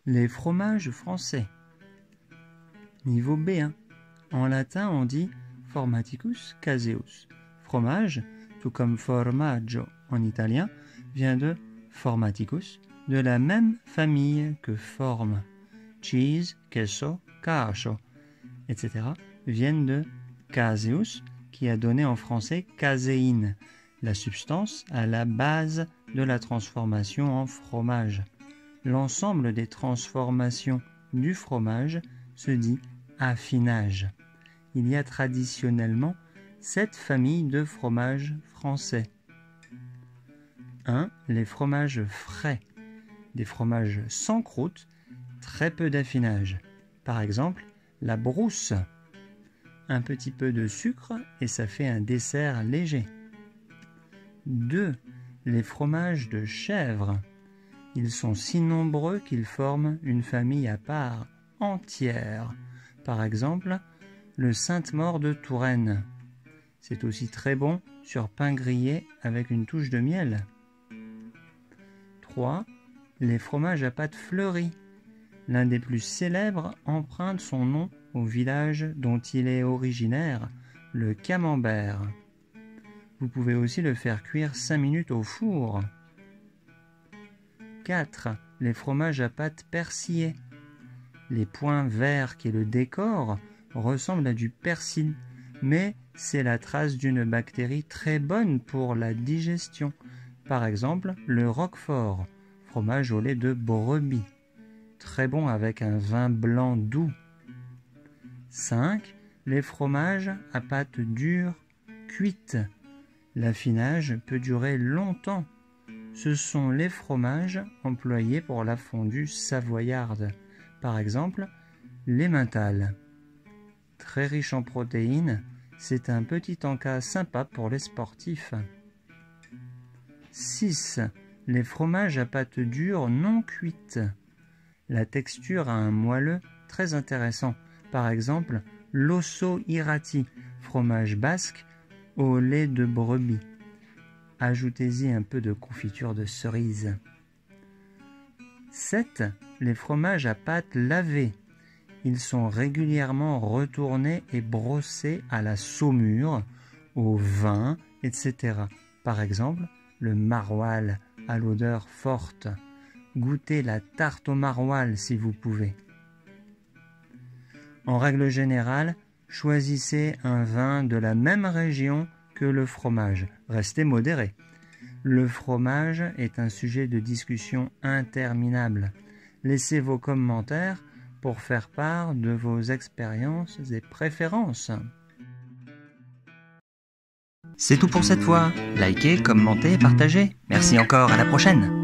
les fromages français. Niveau B1. En latin, on dit formaticus caseus. Fromage, tout comme formaggio en italien, vient de formaticus, de la même famille que forme. Cheese, queso, cacio, etc. viennent de caseus, qui a donné en français caséine, la substance à la base de la transformation en fromage. L'ensemble des transformations du fromage se dit affinage. Il y a traditionnellement 7 familles de fromages français. 1. Les fromages frais, des fromages sans croûte, très peu d'affinage. Par exemple, la brousse. Un petit peu de sucre et ça fait un dessert léger. 2. Les fromages de chèvre. Ils sont si nombreux qu'ils forment une famille à part entière. Par exemple, le Sainte-Maure de Touraine. C'est aussi très bon sur pain grillé avec une touche de miel. 3. Les fromages à pâte fleurie. L'un des plus célèbres emprunte son nom au village dont il est originaire, le Camembert. Vous pouvez aussi le faire cuire 5 minutes au four. 4. Les fromages à pâte persillée. Les points verts qui le décorent ressemblent à du persil, mais c'est la trace d'une bactérie très bonne pour la digestion. Par exemple, le Roquefort, fromage au lait de brebis. Très bon avec un vin blanc doux. 5. Les fromages à pâte dure, cuite. L'affinage peut durer longtemps. Ce sont les fromages employés pour la fondue savoyarde. Par exemple, l'emmental. Très riche en protéines, c'est un petit encas sympa pour les sportifs. 6. Les fromages à pâte dure non cuite. La texture a un moelleux très intéressant. Par exemple, l'osso irati, fromage basque au lait de brebis. Ajoutez-y un peu de confiture de cerise. 7. Les fromages à pâte lavée. Ils sont régulièrement retournés et brossés à la saumure, au vin, etc. Par exemple, le maroilles à l'odeur forte. Goûtez la tarte au maroilles si vous pouvez. En règle générale, choisissez un vin de la même région que le fromage. Restez modéré. Le fromage est un sujet de discussion interminable. Laissez vos commentaires pour faire part de vos expériences et préférences. C'est tout pour cette fois. Likez, commentez, partagez. Merci encore, à la prochaine.